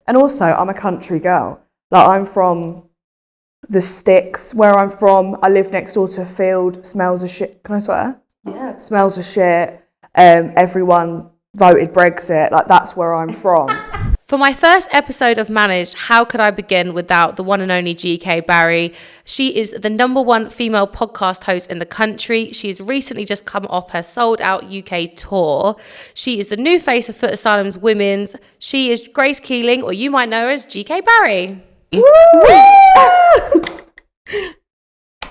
And also, I'm a country girl. Like, I'm from the sticks. Where I'm from, I live next door to a field. Smells of shit. Can I swear? Yeah. Smells of shit. Everyone voted Brexit. Like, that's where I'm from. For my first episode of Managed, how could I begin without the one and only GK Barry? She is the #1 female podcast host in the country. She's recently just come off her sold-out UK tour. She is the new face of Footasylum's women's. She is Grace Keeling, or you might know her as GK Barry.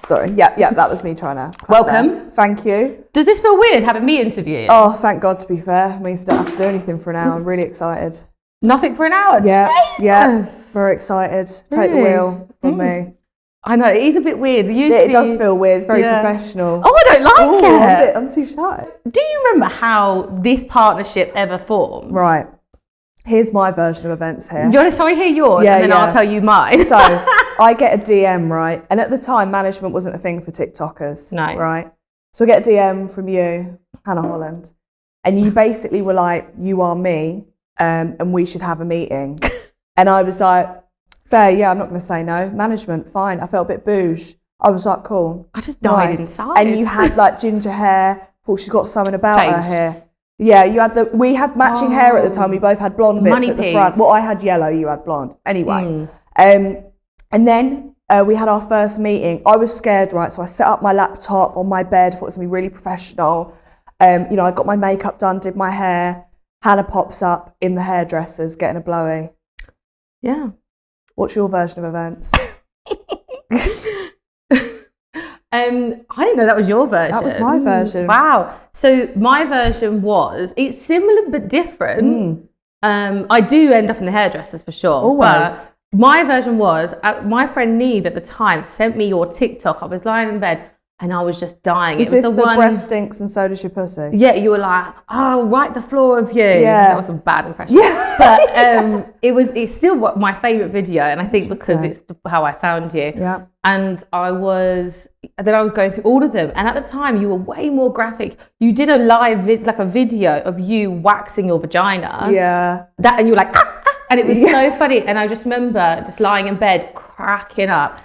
Sorry, yeah, that was me trying to... Welcome. Thank you. Does this feel weird, having me interview you? Oh, thank God, to be fair. It means I don't have to do anything for an hour. I'm really excited. Nothing for an hour? Yeah, very excited. Take the wheel from me. I know, it is a bit weird. It does feel weird. It's very professional. Oh, I don't like it. I'm too shy. Do you remember how this partnership ever formed? Right. Here's my version of events here. Do you want to hear yours and then I'll tell you mine? So, I get a DM, right? And at the time, management wasn't a thing for TikTokers. No. Right? So I get a DM from you, Hannah Holland. And you basically were like, you are me. And we should have a meeting. And I was like, fair, yeah, I'm not going to say no. Management, fine. I felt a bit bouge. I was like, cool. I just died inside. And you had like ginger hair. Thought she's got something about her hair. Yeah, we had matching hair at the time. We both had blonde bits at the front. Well, I had yellow, you had blonde. Anyway. And then we had our first meeting. I was scared, right? So I set up my laptop on my bed. Thought it was going to be really professional. I got my makeup done, did my hair. Hannah pops up in the hairdressers getting a blowy. Yeah. What's your version of events? I didn't know that was your version. That was my version. Wow. So my version was, it's similar but different. I do end up in the hairdressers for sure. Always. But my version was, my friend Neve at the time sent me your TikTok. I was lying in bed and I was just dying. Is this the breath stinks and so does your pussy? Yeah, you were like, oh, right the floor of you. Yeah. That was a bad impression. Yeah. But it's still my favourite video, and I think because it's how I found you. Yeah. And I was going through all of them, and at the time you were way more graphic. You did a live video of you waxing your vagina. Yeah. And you were like, and it was so funny. And I just remember just lying in bed cracking up,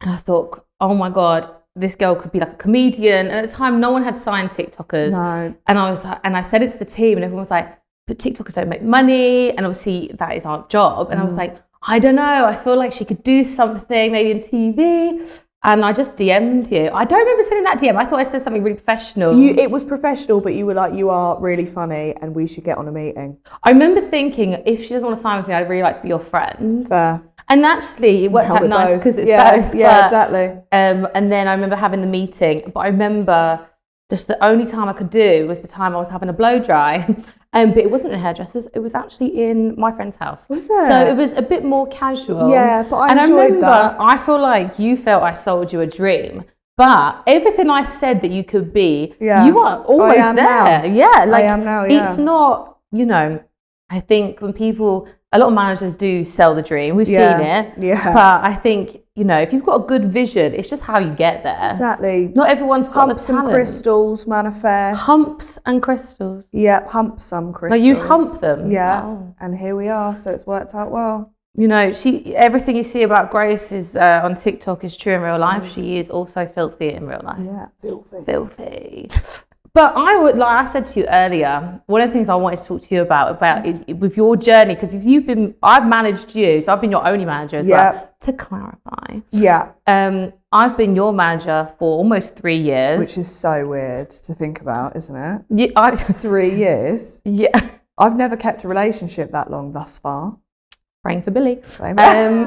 and I thought, oh my God, this girl could be like a comedian. And at the time, no one had signed TikTokers. No. And I was like, and I said it to the team, and everyone was like, but TikTokers don't make money. And obviously that is our job. And I was like, I don't know. I feel like she could do something, maybe in TV. And I just DM'd you. I don't remember sending that DM. I thought I said something really professional. It was professional, but you were like, you are really funny and we should get on a meeting. I remember thinking, if she doesn't want to sign with me, I'd really like to be your friend. Fair. And actually, it worked out nice because it's both. Yeah, exactly. And then I remember having the meeting, but I remember just the only time I could do was the time I was having a blow dry. But it wasn't in a hairdresser's, it was actually in my friend's house. Was it? So it was a bit more casual. Yeah, but I enjoyed that. I feel like you felt I sold you a dream. But everything I said that you could be, you are almost there. Now. Yeah, like I am now, yeah. It's not, I think when a lot of managers do sell the dream. We've seen it. Yeah. But I think, if you've got a good vision, it's just how you get there. Exactly. Not everyone's got Humps the talent. and crystals manifest. Humps and crystals. Yep, hump some crystals. No, you hump them. Yeah. Oh. And here we are, so it's worked out well. Everything you see about Grace is on TikTok is true in real life. She is also filthy in real life. Yeah, Filthy. But like I said to you earlier, one of the things I wanted to talk to you about is with your journey, because I've managed you, so I've been your only manager as well. To clarify. Yeah. I've been your manager for almost 3 years. Which is so weird to think about, isn't it? 3 years? Yeah. I've never kept a relationship that long thus far. Praying for Billy. Amen.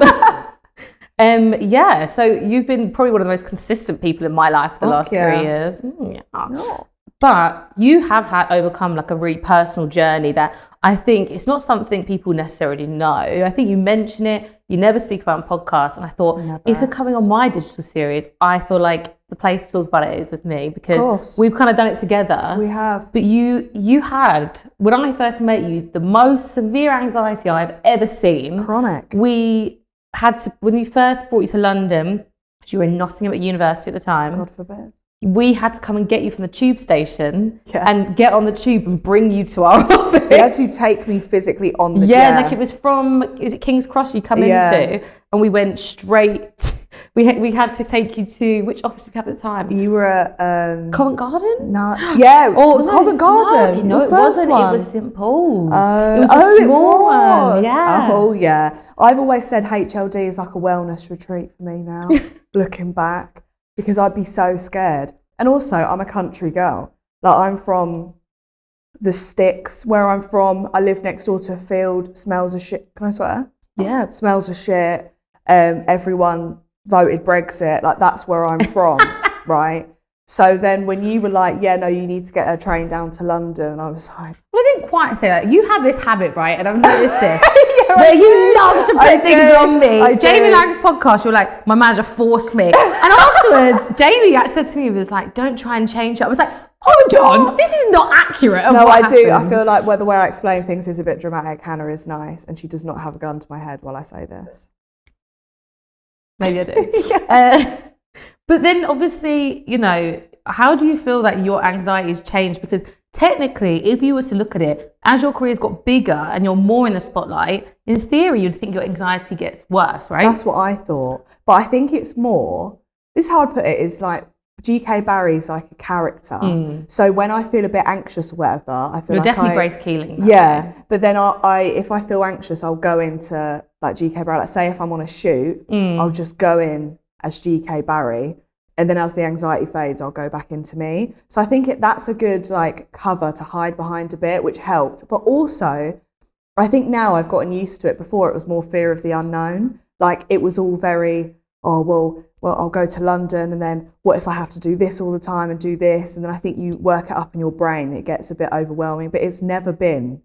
So you've been probably one of the most consistent people in my life for the last 3 years. No. But you have overcome like a really personal journey that I think it's not something people necessarily know. I think you mention it, you never speak about it on podcasts. And I thought, if you're coming on my digital series, I feel like the place to talk about it is with me because we've kind of done it together. We have. But you had, when I first met you, the most severe anxiety I've ever seen. Chronic. We had to, when we first brought you to London, you were in Nottingham at university at the time. God forbid. we had to come and get you from the tube station and get on the tube and bring you to our office. They had to take me physically on the like it was from, is it King's Cross you come into? And we went straight. We had to take you to, which office did we have at the time? You were at... Covent Garden? No. Yeah, it was Covent Garden. No, it wasn't. One. It was St. Paul's. It was a small one. Yeah. Oh, yeah. I've always said HLD is like a wellness retreat for me now, looking back, because I'd be so scared. And also, I'm a country girl. Like, I'm from the sticks, where I'm from. I live next door to a field, smells of shit. Can I swear? Yeah. Smells of shit. Everyone voted Brexit. Like, that's where I'm from, right? So then when you were like, yeah, no, you need to get a train down to London, I was like... Well, I didn't quite say that. You have this habit, right? And I've noticed this. Where you love to put things on me. Jamie Lang's podcast, you're like, my manager forced me. And afterwards, Jamie actually said to me, was like, don't try and change it. I was like, hold on, this is not accurate. No, I do. I feel like the way I explain things is a bit dramatic. Hannah is nice, and she does not have a gun to my head while I say this. Maybe I do. But then obviously, you know, how do you feel that your anxiety has changed? Because technically, if you were to look at it, as your career's got bigger and you're more in the spotlight, in theory, you'd think your anxiety gets worse, right? That's what I thought. But I think it's more, this is how I put it, is like, GK Barry's like a character. So when I feel a bit anxious or whatever, I feel You're like definitely Grace Keeling. Yeah, but then if I feel anxious, I'll go into like GK Barry. Like, say if I'm on a shoot, I'll just go in as GK Barry, and then as the anxiety fades, I'll go back into me. So I think that's a good like cover to hide behind a bit, which helped. But also, I think now I've gotten used to it. Before it was more fear of the unknown. Like, it was all very, well, I'll go to London, and then what if I have to do this all the time and do this? And then I think you work it up in your brain, it gets a bit overwhelming, but it's never been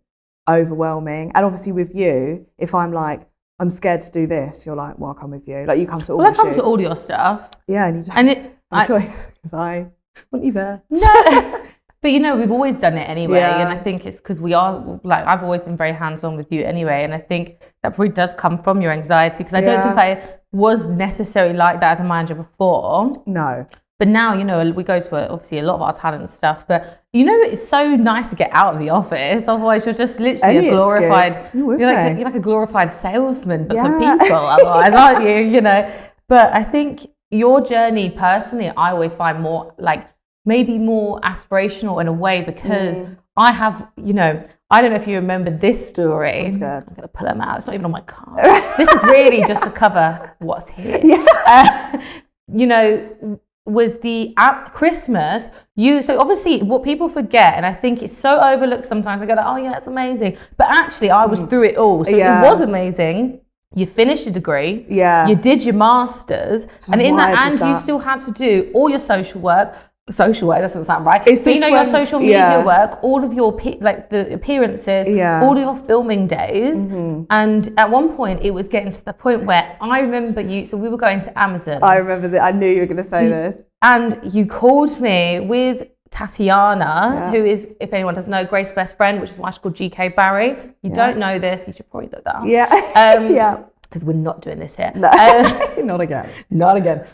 overwhelming. And obviously with you, if I'm like, I'm scared to do this, you're like, well, I'll come with you. Like, you come to all the shoots. Well, I come to all your stuff. Yeah, and you just have a choice, because I want you there. No, but you know, we've always done it anyway. And I think it's because we are, like, I've always been very hands-on with you anyway. And I think that probably does come from your anxiety, because I don't think I was necessarily like that as a manager before. No. But now, you know, we go to obviously a lot of our talent stuff, but you know, it's so nice to get out of the office. Otherwise, you're just literally a glorified, you're like a glorified salesman, but for people otherwise, aren't you? You know, but I think your journey personally, I always find more like maybe more aspirational in a way, because I have, you know, I don't know if you remember this story. I'm scared. I'm going to pull them out. It's not even on my card. This is really just to cover what's here. You know, was the Christmas, so obviously what people forget, and I think it's so overlooked sometimes, they go, oh yeah, that's amazing. But actually I was through it all. So it was amazing. You finished your degree. You did your master's. So and in that end, you still had to do all your social work, doesn't sound right. But you know, your social media work, all of your like the appearances, all of your filming days. And at one point it was getting to the point where I remember so we were going to Amazon. I remember that. I knew you were going to say this. And you called me with Tatiana, who is, if anyone doesn't know, Grace's best friend, which is why she's called GK Barry. You don't know this, you should probably look that up. Because we're not doing this here. No. Not again. Not again.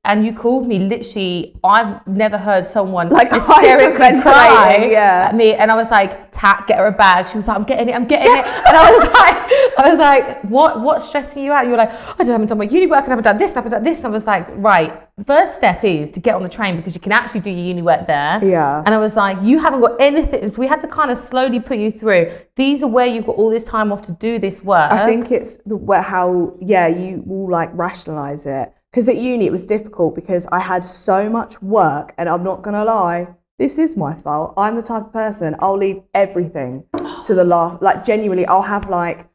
And you called me literally, I've never heard someone like hysterically cry at me. And I was like, Tat, get her a bag. She was like, I'm getting it. And I was like, what's stressing you out? You were like, I haven't done my uni work, and I haven't done this, and I haven't done this. And I was like, right, first step is to get on the train, because you can actually do your uni work there. And I was like, you haven't got anything. So we had to kind of slowly put you through. These are where you've got all this time off to do this work. I think it's how you will like rationalise it. Because at uni it was difficult, because I had so much work, and I'm not going to lie, this is my fault. I'm the type of person, I'll leave everything to the last. Like, genuinely, I'll have like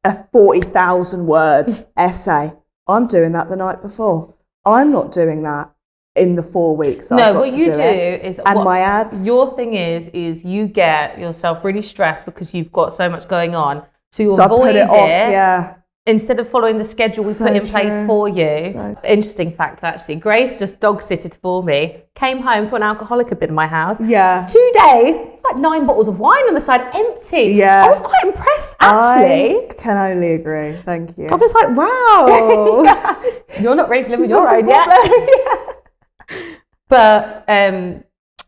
a 40,000 word essay. I'm doing that the night before. I'm not doing that in the 4 weeks that I've got to do it. And my ads. Your thing is you get yourself really stressed because you've got so much going on. So you avoid I put it off, instead of folling the schedule we put in place for you. Interesting fact, actually. Grace just dog-sitted for me, came home to an alcoholic had been in my house. 2 days, it's like 9 bottles of wine on the side, empty. I was quite impressed, actually. I can only agree. Thank you. I was like, wow. You're not ready to live on your own yet. But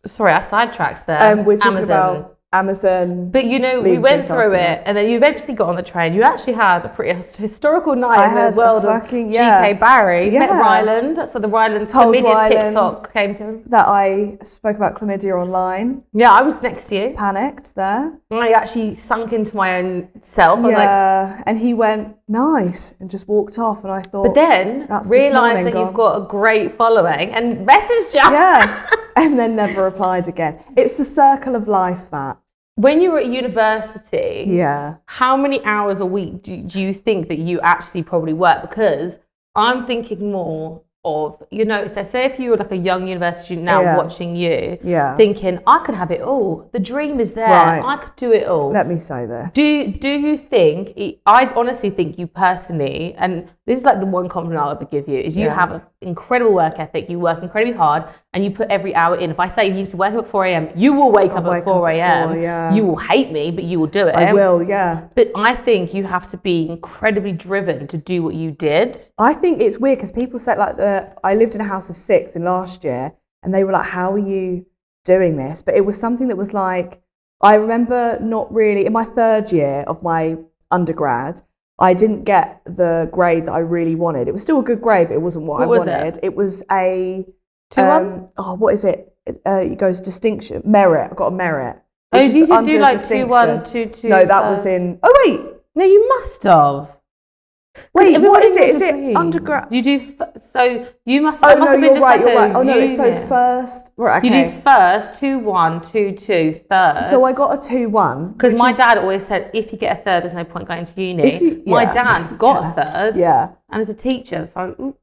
sorry, I sidetracked there. We're talking about Amazon. But we went through it, and then you eventually got on the train. You actually had a pretty historical night in the world of GK Barry. Met Ryland, so the Ryland chlamydia TikTok came to him. That I spoke about chlamydia online. Yeah, I was next to you. Panicked there. I actually sunk into my own self. I was and he went, nice, and just walked off, and I thought, but then realised that you've got a great following and messaged you. Yeah, and then never replied again. It's the circle of life that. When you were at university, how many hours a week do you think that you actually probably work? Because I'm thinking more of, so say if you were like a young university student now watching you, thinking, I could have it all. The dream is there. Right. I could do it all. Let me say this. Do you think, I honestly think you personally, and this is like the one compliment I'll ever give you, is you have an incredible work ethic. You work incredibly hard and you put every hour in. If I say you need to wake up at 4 a.m, you will wake up at 4 a.m. You will hate me, but you will do it. I will, yeah. But I think you have to be incredibly driven to do what you did. I think it's weird because people said I lived in a house of 6 in last year and they were like, how are you doing this? But it was something that was like, I remember not really, in my 3rd year of my undergrad, I didn't get the grade that I really wanted. It was still a good grade, but it wasn't what I wanted. It was a 2-1? What is it? It goes distinction, merit. I got a merit. Oh, you did do like 2-1, 2-2? No, that was in. Oh wait, no, you must have. Wait, what is it? Is it undergrad? You do so. You must. Oh no, you're right. You're right. Oh no, it's so first. Right, okay. You do first 2-1, 2-2, third. So I got a 2-1 because my dad always said if you get a third, there's no point going to uni. My dad got a third. Yeah. And as a teacher, so.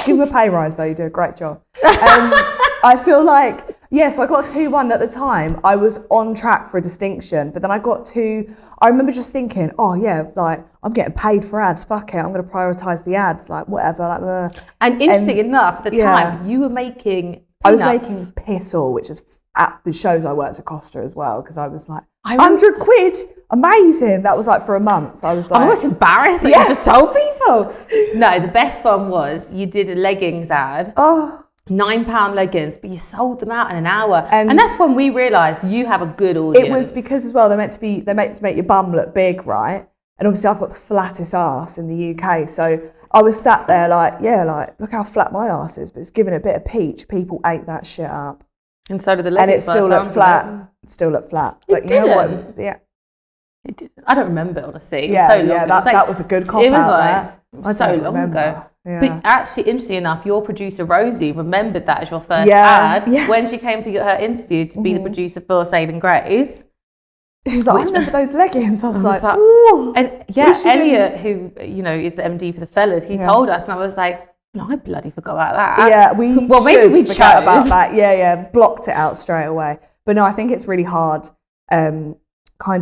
Give him a pay rise though. You do a great job. I feel like. So I got a 2-1 at the time. I was on track for a distinction, but then I got 2. I remember just thinking, I'm getting paid for ads. Fuck it, I'm going to prioritise the ads, like whatever. And interesting enough, at the time, you were making peanuts. I was making piss all, which is at the shows I worked at Costa as well, because I was like, 100 quid, amazing. That was like for a month. I was like, I'm almost embarrassed that you just told people. No, the best one was you did a leggings ad. Oh. £9 leggings, but you sold them out in an hour, and that's when we realised you have a good audience. It was because as well they're meant to make your bum look big, right? And obviously I've got the flattest ass in the UK, so I was sat there like look how flat my ass is, but it's given a bit of peach. People ate that shit up, and so did the leggings. And it still looked flat. Still looked flat, but you know what? It was, it didn't. I don't remember it, honestly. It was so long. That was a good cop out. It was so long ago. Yeah. But actually, interestingly enough, your producer Rosie remembered that as your first ad when she came for her interview to be the producer for Saving Grace. She's like, I remember those leggings. I was like, ooh. And Elliot, who is the MD for the fellas, he told us, and I was like, no, I bloody forgot about that. Yeah, maybe we forgot about that. Yeah, blocked it out straight away. But no, I think it's really hard, kind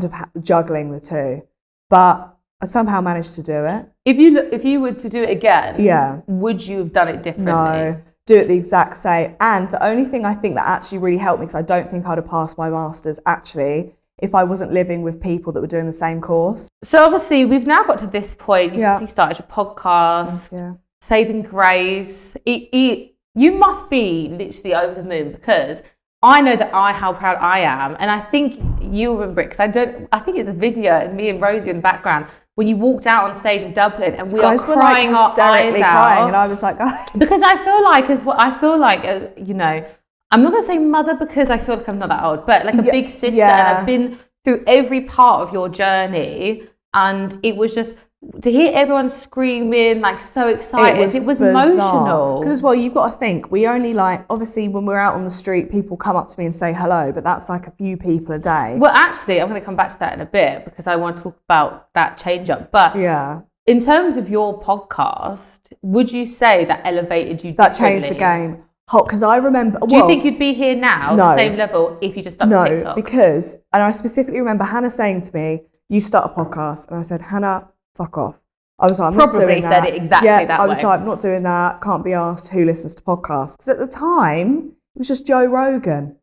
of juggling the two. But I somehow managed to do it. If you were to do it again, would you have done it differently? No, do it the exact same. And the only thing I think that actually really helped me, because I don't think I'd have passed my masters actually if I wasn't living with people that were doing the same course. So obviously we've now got to this point. You started your podcast, Saving Grace. You must be literally over the moon, because I know how proud I am, and I think you'll remember it, because I think it's a video of me and Rosie in the background when you walked out on stage in Dublin, and we are crying our eyes out. And I was like, guys. Because I feel like I'm not going to say mother, because I feel like I'm not that old, but like a big sister, and I've been through every part of your journey, and it was just to hear everyone screaming, like so excited. It was emotional. Because as well, you've got to think, we only obviously when we're out on the street, people come up to me and say hello, but that's like a few people a day. Well, actually, I'm going to come back to that in a bit, because I want to talk about that change up. But in terms of your podcast, would you say that elevated you? That changed the game. Because I remember. Do you think you'd be here now, the same level, if you just stuck to TikTok? No, because, and I specifically remember Hannah saying to me, you start a podcast. And I said, Hannah, fuck off. I was like, I'm not doing that. Probably said it exactly that way. I was like, I'm not doing that. Can't be asked who listens to podcasts. Because at the time, it was just Joe Rogan.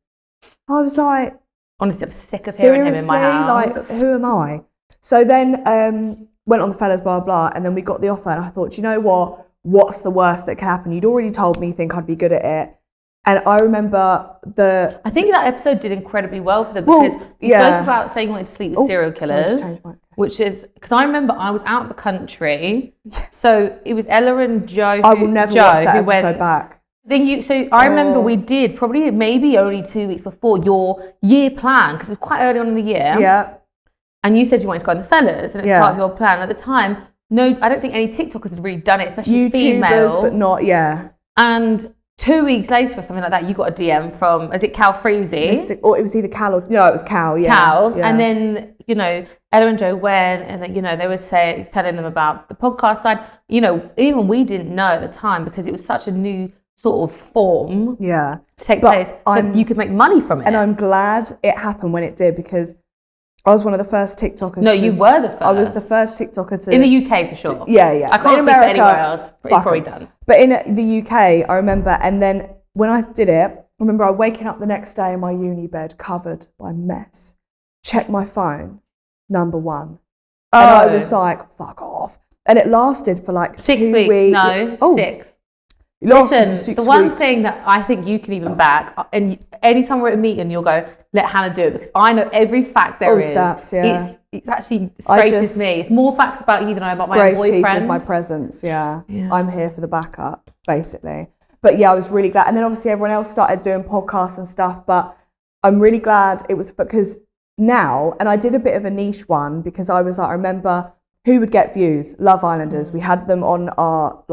I was like, honestly, I'm sick of hearing him in my house. Like, who am I? So then went on the fellas, blah, blah, and then we got the offer. And I thought, you know what? what's the worst that can happen? You'd already told me you think I'd be good at it. And I remember I think that episode did incredibly well for them because you spoke about saying you wanted to sleep with serial killers, which is, because I remember I was out of the country. So it was Ella and Joe. I will never watch that episode back. So I remember we did probably maybe only 2 weeks before your year plan, because it was quite early on in the year. Yeah. And you said you wanted to go on the fellas, and it's part of your plan. At the time, no, I don't think any TikTokers had really done it, especially females. YouTubers, but not, And 2 weeks later or something like that, you got a DM from, is it Cal Freezy? Or it was either Cal or, no, it was Cal, Cal. Yeah. And then, you know, Ella and Joe went, and then, you know, they were telling them about the podcast side. You know, even we didn't know at the time because it was such a new sort of form to take place that you could make money from it. And I'm glad it happened when it did, because I was one of the first TikTokers. No, you were the first. I was the first TikToker to... In the UK, for sure. Yeah. I can't speak for anywhere else. It's probably done. But in the UK, I remember, and then when I did it, I remember I waking up the next day in my uni bed covered by mess. Check my phone, number 1. And I was like, fuck off. And it lasted for like 6 2 weeks. weeks. No, 6. Listen, the one thing that I think you can even back, and anytime we're at a meeting, you'll go, let Hannah do it, because I know every fact there is. Stats, It's actually disgraces me. It's more facts about you than I about my own boyfriend. Grace people with my presence, I'm here for the backup, basically. But yeah, I was really glad. And then obviously everyone else started doing podcasts and stuff, but I'm really glad it was, because now, and I did a bit of a niche one, because I was like, I remember who would get views? Love Islanders. We had them on our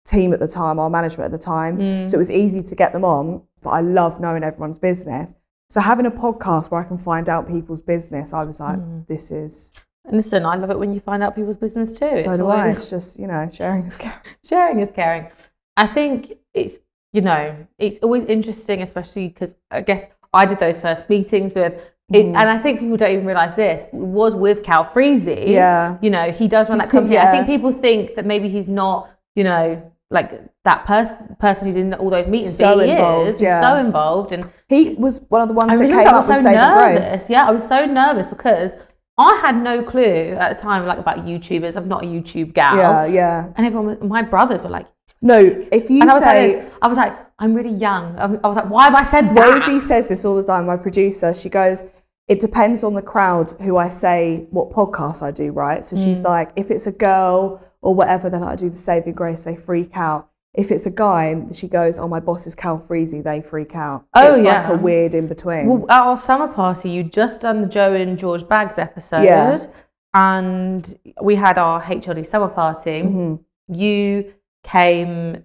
team at the time, our management at the time. So it was easy to get them on, but I love knowing everyone's business. So having a podcast where I can find out people's business, I was like, this is... And listen, I love it when you find out people's business too. So do I. It's just, you know, sharing is caring. Sharing is caring. I think it's, you know, it's always interesting, especially because I guess I did those first meetings with... and I think people don't even realise this. It was with Cal Freezy. Yeah. You know, he does run that company. I think people think that maybe he's not, you know... like that person who's in all those meetings, so but he involved, is so involved, and he was one of the ones that came up with Saving Grace. Yeah, I was so nervous because I had no clue at the time, like, about YouTubers. I'm not a YouTube gal. Yeah. And everyone, my brothers were like, no. If you I was like, I'm really young. I was like, why have I said that? Rosie says this all the time. My producer, she goes, it depends on the crowd who I say what podcast I do, right? So she's like, if it's a girl or whatever, then I do the Saving Grace, they freak out. If it's a guy, she goes, oh, my boss is Cal Freezy, they freak out. It's like a weird in between. Well, at our summer party, you'd just done the Joe and George Baggs episode, and we had our HLD summer party. You came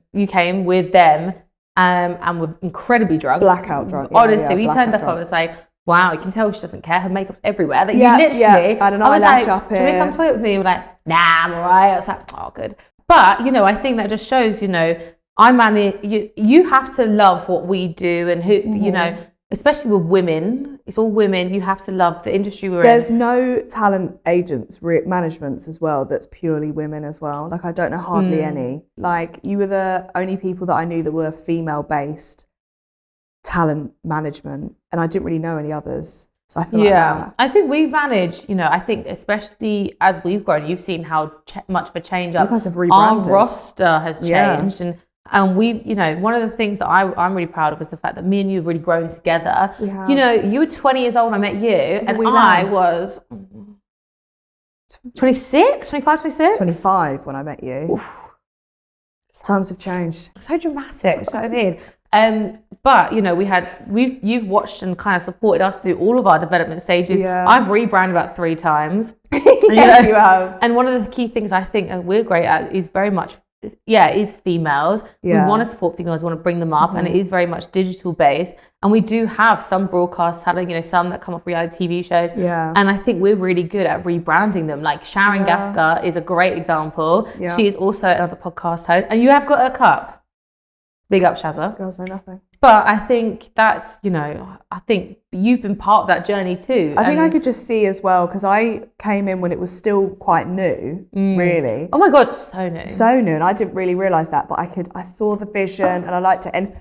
with them, and were incredibly drunk. Blackout drunk. Honestly, we turned up, I was like, wow, you can tell she doesn't care. Her makeup's everywhere. That you literally, I had an eyelash up here. Can we come toilet with me? You were like, nah, I'm all right. I was like, oh, good. But, you know, I think that just shows, you know, you have to love what we do, and who, you know, especially with women, it's all women. You have to love the industry we're in. There's no talent agents, managements as well, that's purely women as well. Like, I don't know hardly any. Like, you were the only people that I knew that were female-based talent management, and I didn't really know any others. So I feel like that. I think we manage, you know, I think especially as we've grown, you've seen how much of a change up. You guys have rebranded. Our roster has changed, and we've, you know, one of the things that I'm really proud of is the fact that me and you have really grown together. We have. You know, you were 20 years old when I met you, and I was 26, 25, 26? 25 when I met you. Oof. Times have changed. So dramatic, you know what I mean? But, you know, you've watched and kind of supported us through all of our development stages. Yeah. I've rebranded about 3 times. Yes, you have. And one of the key things I think that we're great at is very much, is females. Yeah. We want to support females, we want to bring them up, and it is very much digital based. And we do have some broadcast talent, you know, some that come off reality TV shows. Yeah. And I think we're really good at rebranding them. Like Sharon Gafka is a great example. Yeah. She is also another podcast host. And you have got a cup. Big up, Shazza. Girls know nothing. But I think that's, you know, I think you've been part of that journey too. I think I could just see as well, because I came in when it was still quite new, really. Oh my God, so new. So new, and I didn't really realise that, but I saw the vision, and I liked it. And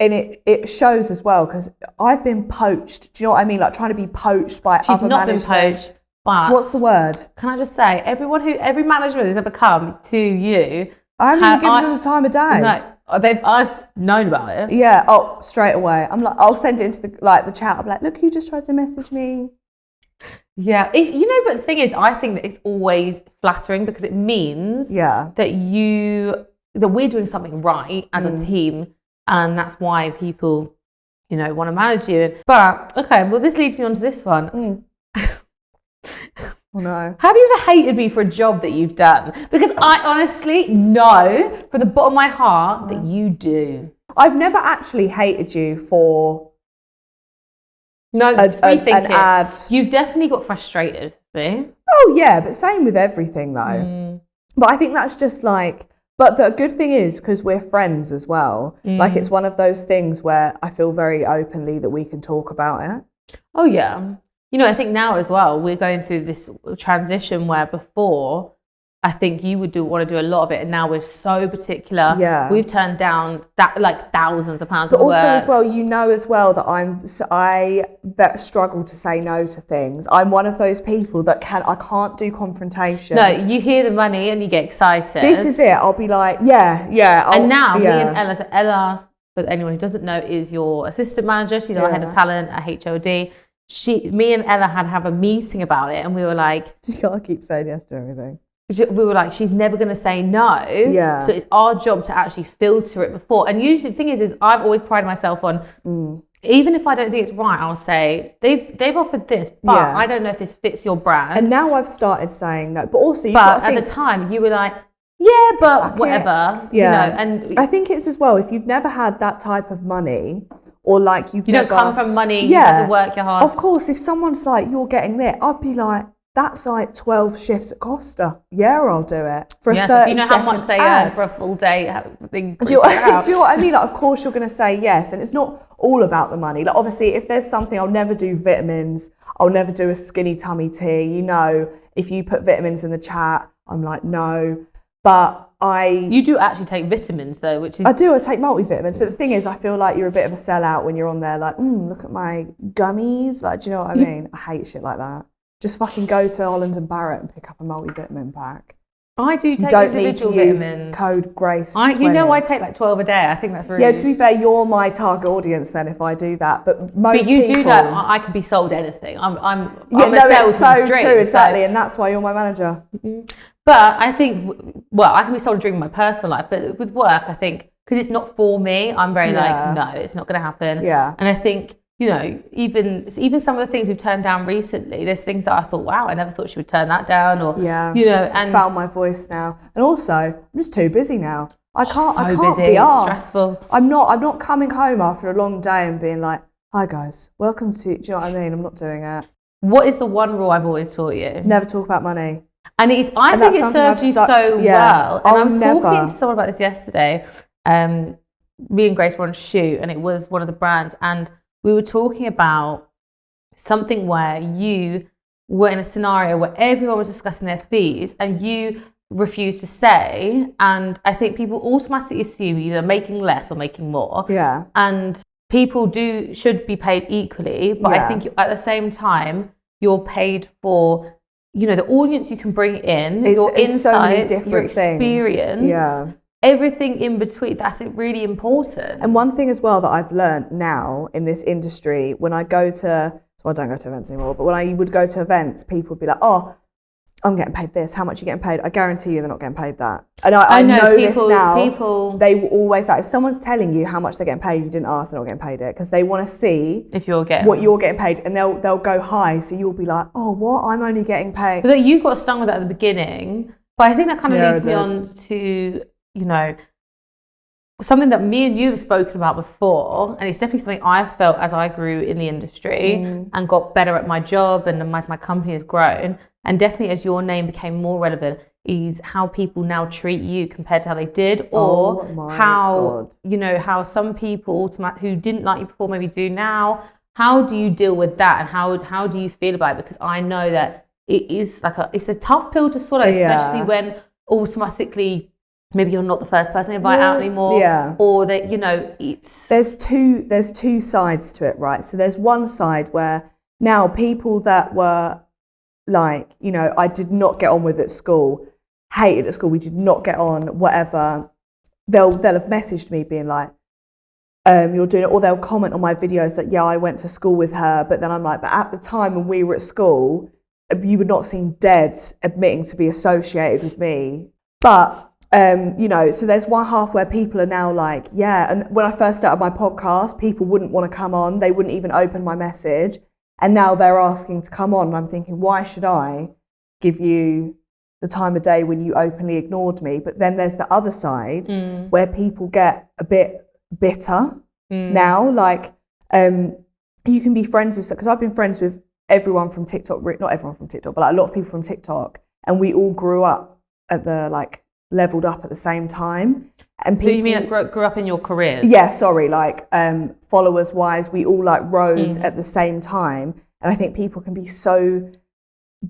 it shows as well, because I've been poached. Do you know what I mean? Like, trying to be poached by other management. She's not been poached, but... What's the word? Every management who's ever come to you I haven't even given them the time of day. No, I've known about it. Yeah. Oh, straight away. I'm like, I'll send it into the chat. I'm like, look, who just tried to message me. Yeah, but the thing is, I think that it's always flattering because it means that we're doing something right as a team, and that's why people, want to manage you. But okay, well, this leads me on to this one. Oh no. Have you ever hated me for a job that you've done? Because I honestly know from the bottom of my heart that you do. I've never actually hated you for an ad. You've definitely got frustrated with me. Oh yeah, but same with everything though. But I think that's just like, but the good thing is because we're friends as well, like it's one of those things where I feel very openly that we can talk about it. Oh yeah. I think now as well, we're going through this transition where before, I think you would want to do a lot of it, and now we're so particular. Yeah. We've turned down that like thousands of pounds. But also as well, as well that I struggle to say no to things. I'm one of those people that I can't do confrontation. No, you hear the money and you get excited. This is it. I'll be like, yeah. And now me and Ella, so Ella, for anyone who doesn't know, is your assistant manager. She's our head of talent at HOD. Me and Ella had to have a meeting about it, and we were like, you gotta keep saying yes to everything. We were like, she's never going to say no. Yeah. So it's our job to actually filter it before. And usually the thing is I've always prided myself on, even if I don't think it's right, I'll say, they've offered this, but I don't know if this fits your brand. And now I've started saying no. But also, at the time, you were like, yeah, but whatever. Yeah. And I think it's as well, if you've never had that type of money, or like you don't come from money, you have to work your hard. Of course, if someone's like, you're getting there, I'd be like, that's like 12 shifts at Costa. Yeah, I'll do it. For a 30 so you know how much they earn for a full day thing. Do you know what I mean? Like, of course, you're going to say yes. And it's not all about the money. Like, obviously, if there's something, I'll never do vitamins. I'll never do a skinny tummy tea. If you put vitamins in the chat, I'm like, no. But you do actually take vitamins though, which is... I take multivitamins, but the thing is, I feel like you're a bit of a sellout when you're on there like, look at my gummies. Like, do you know what I mean? I hate shit like that. Just fucking go to Holland and Barrett and pick up a multivitamin pack. I do take you don't individual need to vitamins. Use code GRACE. I take like 12 a day. I think that's really... Yeah, to be fair, you're my target audience then if I do that. But most people... do know I can be sold anything. I'm a it's so drink, true, exactly. And that's why you're my manager. But I think, I can be sold a drink in my personal life, but with work, I think, because it's not for me, I'm very like, no, it's not going to happen. Yeah. And I think, even some of the things we've turned down recently, there's things that I thought, wow, I never thought she would turn that down, or and found my voice now. And also, I'm just too busy now. I can't busy, be arsed. stressful. I'm not coming home after a long day and being like, hi guys, welcome to, do you know what I mean? I'm not doing it. What is the one rule I've always taught you? Never talk about money. And I think it served you so well. And I was talking to someone about this yesterday. Me and Grace were on a shoot, and it was one of the brands, and we were talking about something where you were in a scenario where everyone was discussing their fees and you refused to say. And I think people automatically assume you're either making less or making more. Yeah. And people should be paid equally. But I think at the same time, you're paid for, the audience you can bring in, your insights, your experience. Everything in between, that's really important. And one thing as well that I've learned now in this industry, when I go to, I don't go to events anymore, but when I would go to events, people would be like, oh, I'm getting paid this. How much are you getting paid? I guarantee you they're not getting paid that. And I know this now. They will always, like, if someone's telling you how much they're getting paid, you didn't ask, they're not getting paid it. Because they want to see if you're getting what you're getting paid, and they'll go high. So you'll be like, oh, what? I'm only getting paid. But you got stung with that at the beginning. But I think that kind of leads me on to, something that me and you have spoken about before, and it's definitely something I've felt as I grew in the industry and got better at my job, and as my company has grown, and definitely as your name became more relevant, is how people now treat you compared to how they did, or how some people who didn't like you before maybe do now. How do you deal with that, and how do you feel about it? Because I know that it is it's a tough pill to swallow, especially when automatically maybe you're not the first person they invite out anymore, or that it's there's two sides to it, right? So there's one side where now people that were like, I did not get on with at school hated at school, we did not get on, whatever, they'll have messaged me being like, you're doing it, or they'll comment on my videos that, yeah, I went to school with her, but then I'm like, but at the time when we were at school, you would not seem dead admitting to be associated with me. But, you know, so there's one half where people are now like, yeah, and when I first started my podcast, people wouldn't want to come on, they wouldn't even open my message, and now they're asking to come on, and I'm thinking, why should I give you the time of day when you openly ignored me? But then there's the other side where people get a bit bitter now, like you can be friends with, because I've been friends with everyone from TikTok, not everyone from TikTok, but like a lot of people from TikTok, and we all grew up at the, like, leveled up at the same time. And people, so you mean like grew up in your careers? Yeah, sorry, like followers wise, we all like rose at the same time, and I think people can be so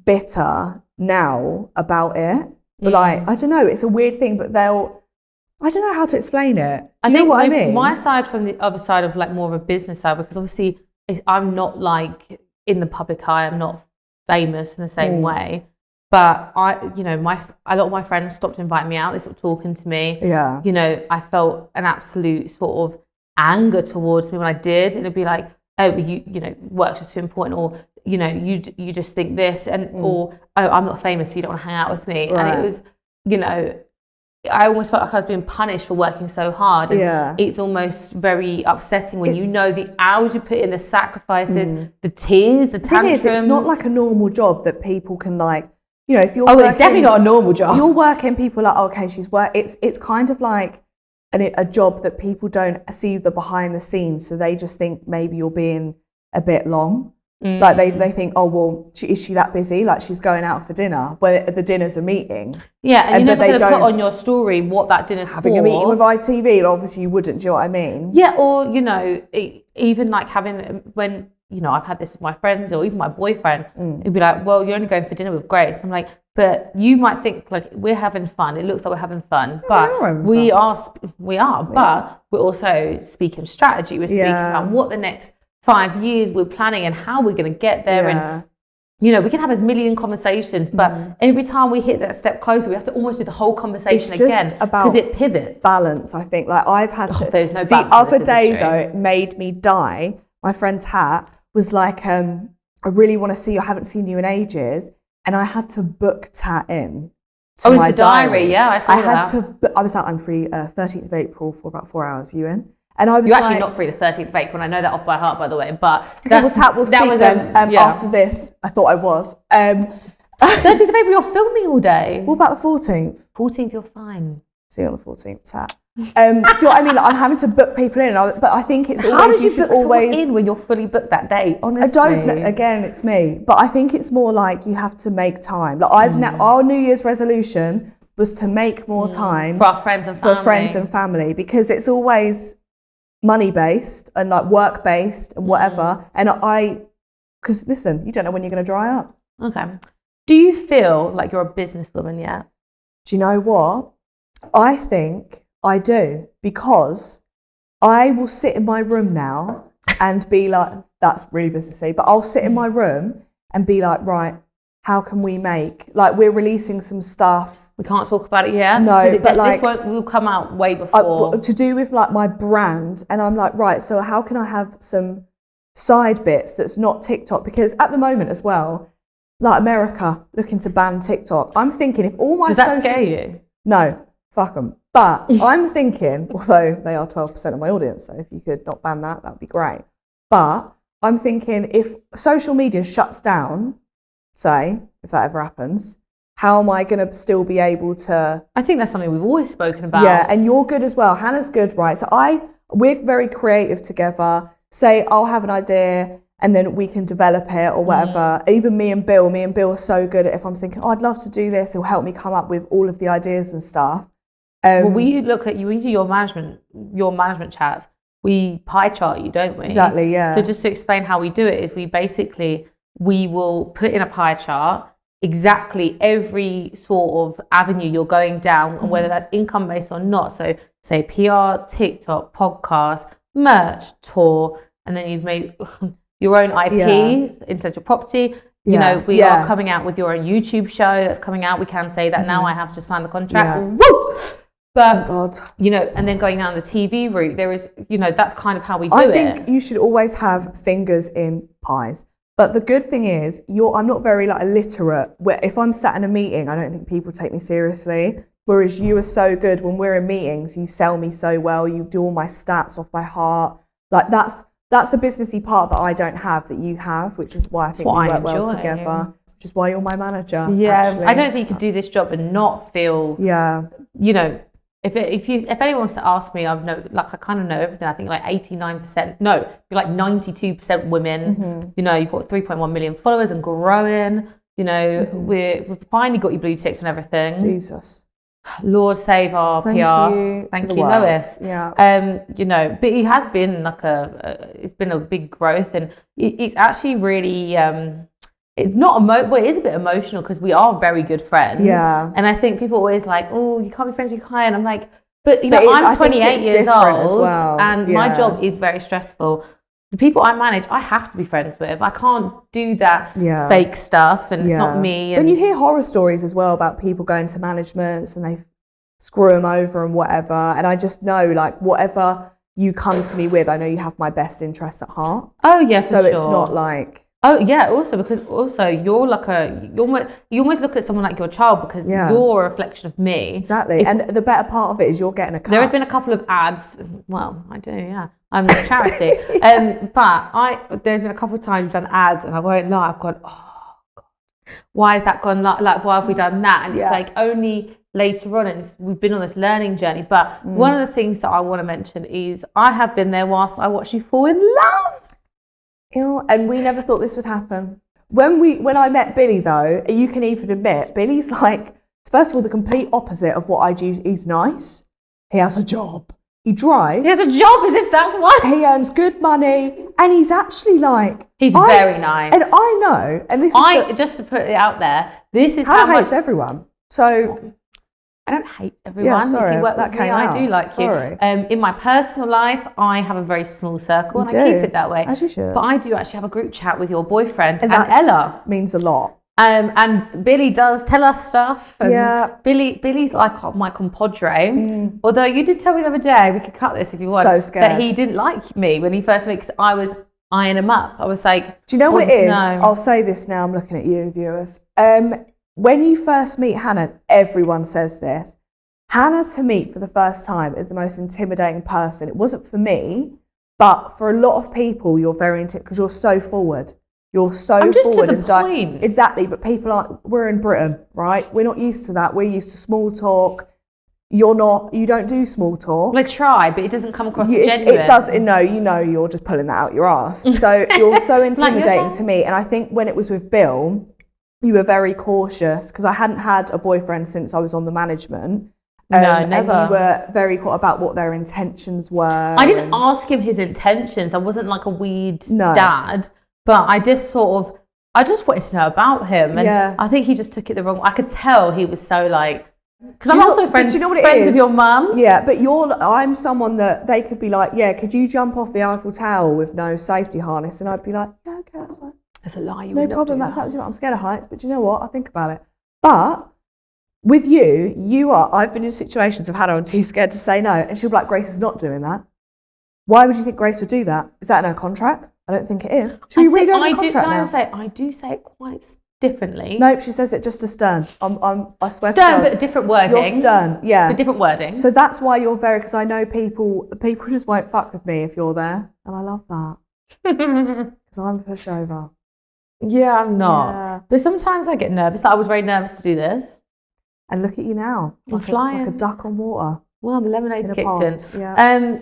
bitter now about it. But like, I don't know, it's a weird thing, but I don't know how to explain it. Do you know what I mean? My side from the other side of like more of a business side, because obviously I'm not like in the public eye, I'm not famous in the same way. But a lot of my friends stopped inviting me out. They stopped talking to me. Yeah. You know, I felt an absolute sort of anger towards me when I did. It'd be like, oh, you know, work's just too important, or, you know, you just think this, and or, oh, I'm not famous, so you don't want to hang out with me. Right. And it was, you know, I almost felt like I was being punished for working so hard. And it's almost very upsetting when you know the hours you put in, the sacrifices, the tears, the tantrums. It's not like a normal job that people can, like, you know, if you're it's definitely not a normal job. You're working, people are like, okay, she's it's kind of like a job that people don't see the behind the scenes, so they just think maybe you're being a bit long. Like they think, oh, well, is she that busy? Like, she's going out for dinner, where the dinner's a meeting. Yeah, and you're never going to put on your story what that dinner's having for. a meeting with ITV, obviously you wouldn't, do you know what I mean? Yeah, or, you know, even like having, when, you know, I've had this with my friends or even my boyfriend, it'd be like, well, you're only going for dinner with Grace. I'm like, but you might think like we're having fun. It looks like we're having fun, but we are, but we're also speaking strategy. We're speaking about what the next 5 years we're planning and how we're going to get there. And, you know, we can have a million conversations, but every time we hit that step closer, we have to almost do the whole conversation again, because it pivots. Balance, I think. Like, I've had to, there's no the other day though, it made me die. My friend's hat was like, I really want to see you, I haven't seen you in ages. And I had to book Tat in to my the diary. Yeah, I saw that. I was out, I'm free 13th of April for about 4 hours. You in? And I was You're actually not free the 13th of April, and I know that off by heart, by the way. But Tat will speak then. After this, I thought I was. 13th of April, you're filming all day. What about the 14th? 14th, you're fine. See you on the 14th, Tat. Do you know what I mean? Like, I'm having to book people in, but I think it's always, how did you book someone in when you're fully booked that day? Honestly, I don't. Again, it's me, but I think it's more like you have to make time. Like, our New Year's resolution was to make more time for our friends and family, because it's always money based and like work based and whatever. And because listen, you don't know when you're going to dry up. Okay. Do you feel like you're a businesswoman yet? Do you know what? I think I do, because I will sit in my room now and be like, that's really businessy, but I'll sit in my room and be like, right, how can we make, like, we're releasing some stuff. We can't talk about it yet? No, but like, this will come out way before. To do with like my brand, and I'm like, right, so how can I have some side bits that's not TikTok? Because at the moment as well, like, America looking to ban TikTok. I'm thinking, if all my Does that scare you? No, fuck them. But I'm thinking, although they are 12% of my audience, so if you could not ban that, that'd be great. But I'm thinking, if social media shuts down, say, if that ever happens, how am I going to still be able to... I think that's something we've always spoken about. Yeah, and you're good as well. Hannah's good, right? So we're very creative together. Say, I'll have an idea and then we can develop it or whatever. Even me and Bill are so good at, if I'm thinking, oh, I'd love to do this, he'll help me come up with all of the ideas and stuff. Well, we look at you, we do your management chats, we pie chart you, don't we? Exactly, yeah. So just to explain how we do it is we will put in a pie chart exactly every sort of avenue you're going down, and whether that's income based or not. So say PR, TikTok, podcast, merch, tour, and then you've made your own IP, intellectual property, You know, we are coming out with your own YouTube show that's coming out. We can say that now. I have to sign the contract. Woo! But, you know, and then going down the TV route, there is, you know, that's kind of how we do it. I think you should always have fingers in pies. But the good thing is, I'm not very like illiterate. Where if I'm sat in a meeting, I don't think people take me seriously. Whereas you are so good when we're in meetings, you sell me so well, you do all my stats off by heart. Like that's a businessy part that I don't have that you have, which is why I think we work well together. Which is why you're my manager. Yeah, actually. I don't think you could do this job and not feel. Yeah. You know, if anyone wants to ask me, I kind of know everything. I think like 89%. No, you're like 92% women. Mm-hmm. You know, you've got 3.1 million followers and growing. You know, we've finally got your blue ticks and everything. Jesus. Lord save our Thank PR. You Thank you, Lois. Yeah. You know, but it has been like it's been a big growth, and it's actually really it's not well, it is a bit emotional because we are very good friends. Yeah. And I think people always like, oh, you can't be friends with your client. I'm like, but you know, I'm 28 years old, and my job is very stressful. The people I manage, I have to be friends with. I can't do that fake stuff, and it's not me. And you hear horror stories as well about people going to managements and they screw them over and whatever. And I just know, like, whatever you come to me with, I know you have my best interests at heart. Oh, yes, so it's not like... Oh, yeah, also, because you're like you almost look at someone like your child because you're a reflection of me. Exactly. And the better part of it is you're getting a cut. There has been a couple of ads. Well, I do, yeah. I'm a charity. But there's been a couple of times we've done ads and I won't lie, I've gone, oh, God, why has that gone like why have we done that? And it's like only later on, and we've been on this learning journey. But one of the things that I want to mention is I have been there whilst I watched you fall in love. And we never thought this would happen. When I met Billy, though, you can even admit, Billy's like, first of all, the complete opposite of what I do. He's nice. He has a job. He drives. He has a job as if that's what. He earns good money. And he's actually like... He's very nice. And I know, and this is... just to put it out there, this is how hates everyone. So... I don't hate everyone. Yeah, sorry, if you work with me, I do like you. In my personal life, I have a very small circle and I keep it that way. As you should. But I do actually have a group chat with your boyfriend and Ella. Means a lot. And Billy does tell us stuff. And Billy's like my compadre. Although you did tell me the other day, we could cut this if you want. So scared. That he didn't like me when he first met, because I was eyeing him up. I was like, do you know what it is? I'll say this now, I'm looking at you, viewers. When you first meet Hannah, everyone says this. Hannah, to meet for the first time, is the most intimidating person. It wasn't for me, but for a lot of people, you're very intimidating because you're so forward. You're so I'm just forward to the point. Exactly, but people aren't. We're in Britain, right? We're not used to that. We're used to small talk. You're not. You don't do small talk. Well, I try, but it doesn't come across genuine. It does. No, you're just pulling that out your ass. So you're so intimidating to me. And I think when it was with Bill, you were very cautious because I hadn't had a boyfriend since I was on the management. No, never. And you were very caught about what their intentions were. I didn't ask him his intentions. I wasn't like a weed dad, but I just wanted to know about him. And I think he just took it the wrong way. I could tell he was so like, because I'm also friends with your mum. Yeah, but I'm someone that they could be like, yeah, could you jump off the Eiffel Tower with no safety harness? And I'd be like, yeah, okay, that's fine. That's a lie. No problem. That's absolutely right. I'm scared of heights, but you know what? I think about it. But with I've been in situations of Hannah, I'm too scared to say no. And she'll be like, Grace is not doing that. Why would you think Grace would do that? Is that in her contract? I don't think it is. Should we read over the contract now? I do say it quite differently. Nope, she says it just as stern. I swear to God. Stern, but different wording. You're stern, yeah. But different wording. So that's why you're because I know people just won't fuck with me if you're there. And I love that. Because I'm a pushover. Yeah, I'm not. Yeah. But sometimes I get nervous. I was very nervous to do this. And look at you now. I'm flying. Like a duck on water. Well, the lemonade's kicked in. Yeah.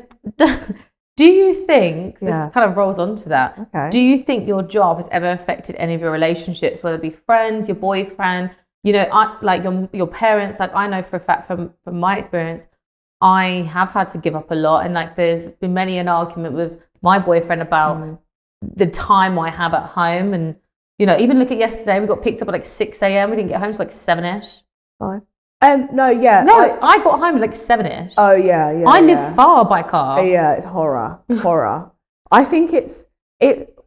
Do you think, this kind of rolls onto that, okay. Do you think your job has ever affected any of your relationships, whether it be friends, your boyfriend, like your parents? Like I know for a fact from my experience, I have had to give up a lot. And like there's been many an argument with my boyfriend about the time I have at home. And, even look at yesterday, we got picked up at like 6 a.m. We didn't get home till like 7-ish. Fine. No, yeah. No, I got home at like 7-ish. Oh, yeah. I live far by car. Yeah, it's horror. I think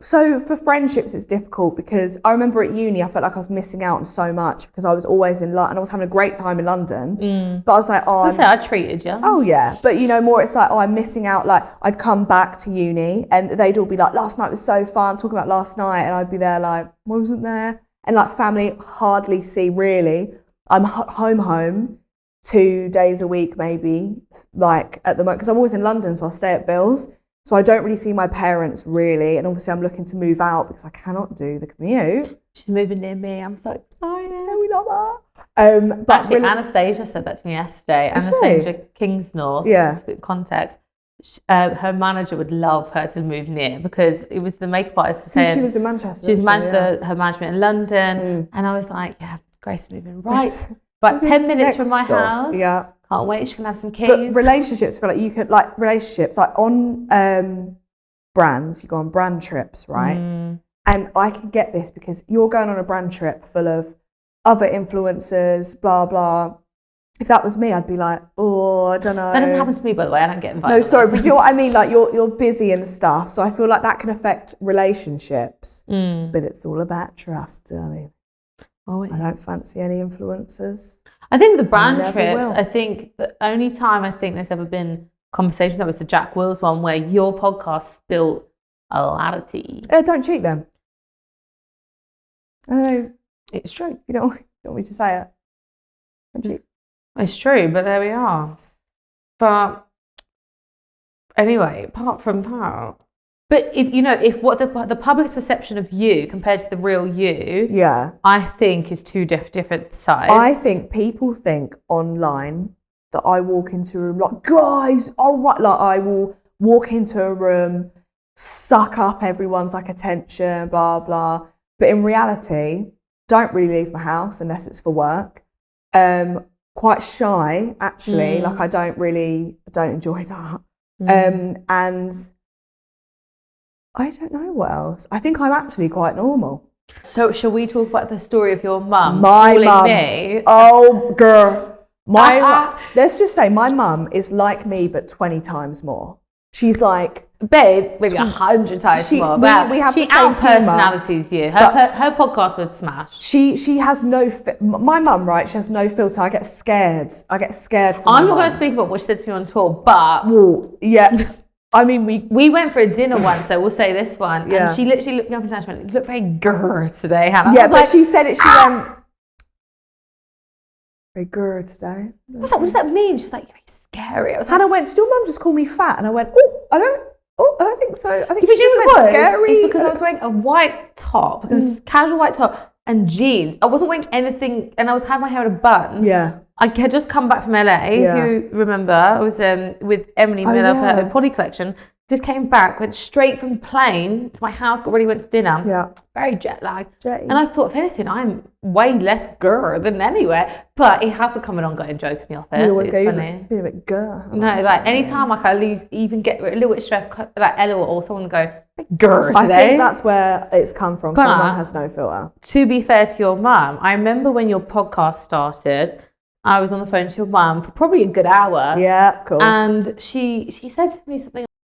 So for friendships, it's difficult because I remember at uni, I felt like I was missing out on so much because I was always in London and I was having a great time in London. But I was like, I treated you. Oh yeah, but more it's like, I'm missing out. Like I'd come back to uni and they'd all be like, last night was so fun, talking about last night, and I'd be there like, wasn't there? And like family hardly see really. I'm home 2 days a week maybe, like at the moment, because I'm always in London, so I stay at Bill's. So I don't really see my parents really, and obviously I'm looking to move out because I cannot do the commute. She's moving near me. I'm so excited. Yeah, we love that. But actually, Anastasia said that to me yesterday. Anastasia Kingsnorth, just for context. Her manager would love her to move near because it was the makeup artist saying she was in Manchester. She's in Manchester, her management in London, and I was like, yeah, Grace moving right, but 10 minutes from my house. Yeah. Can't wait, she can have some keys. But relationships, feel like you could, like relationships, like on brands, you go on brand trips, right? And I can get this because you're going on a brand trip full of other influencers, blah, blah. If that was me, I'd be like, oh, I don't know. That doesn't happen to me, by the way. I don't get invited. No, sorry, but do you know what I mean? Like you're busy and stuff. So I feel like that can affect relationships. But it's all about trust, darling. I don't fancy any influencers. I think the brand trips, I think the only time I think there's ever been conversation, that was the Jack Wills one where your podcast spilled a lot of tea. Don't cheat them. I don't know. It's true. You don't want me to say it. Don't cheat. It's true, but there we are. But anyway, apart from that, but if what the public's perception of you compared to the real you, I think is two different sides. I think people think online that I walk into a room like, guys, like I will walk into a room, suck up everyone's like attention, blah blah. But in reality, don't really leave my house unless it's for work. Quite shy actually, like I don't enjoy that. And I don't know what else. I think I'm actually quite normal. So shall we talk about the story of your mum calling mum. Me? Oh, girl. Let's just say my mum is like me, but 20 times more. She's like... Babe, maybe 100 times more. But we have she the same out-personalities you. Her podcast would smash. She has no... My mum, right, she has no filter. I get scared. From I'm not going to speak about what she said to me on tour, but... Well, yeah... I mean, we went for a dinner once, so we'll say this one. Yeah. And she literally looked me up and down and went, you look very grr today, Hannah. Yeah, but she said it, she went, very grr today. I was like, what does that mean? She was like, you're very scary. Hannah went, did your mum just call me fat? And I went, I don't think so. I think she just meant scary. It's because I was wearing a white top, because casual white top and jeans. I wasn't wearing anything, and I had my hair in a bun. Yeah. I had just come back from LA, if you remember. I was with Emily Miller for her Poddy collection. Just came back, went straight from plane to my house, got ready, went to dinner. Yeah. Very jet lagged. And I thought, if anything, I'm way less grr than anywhere. But it has become an ongoing joke in the office. You always been a bit grr. No, like anytime I lose, even get a little bit stressed, like Ella or someone go, grr today. I think that's where it's come from, because my mum has no filter. To be fair to your mum, I remember when your podcast started, I was on the phone to your mum for probably a good hour. Yeah, of course. And she said to me something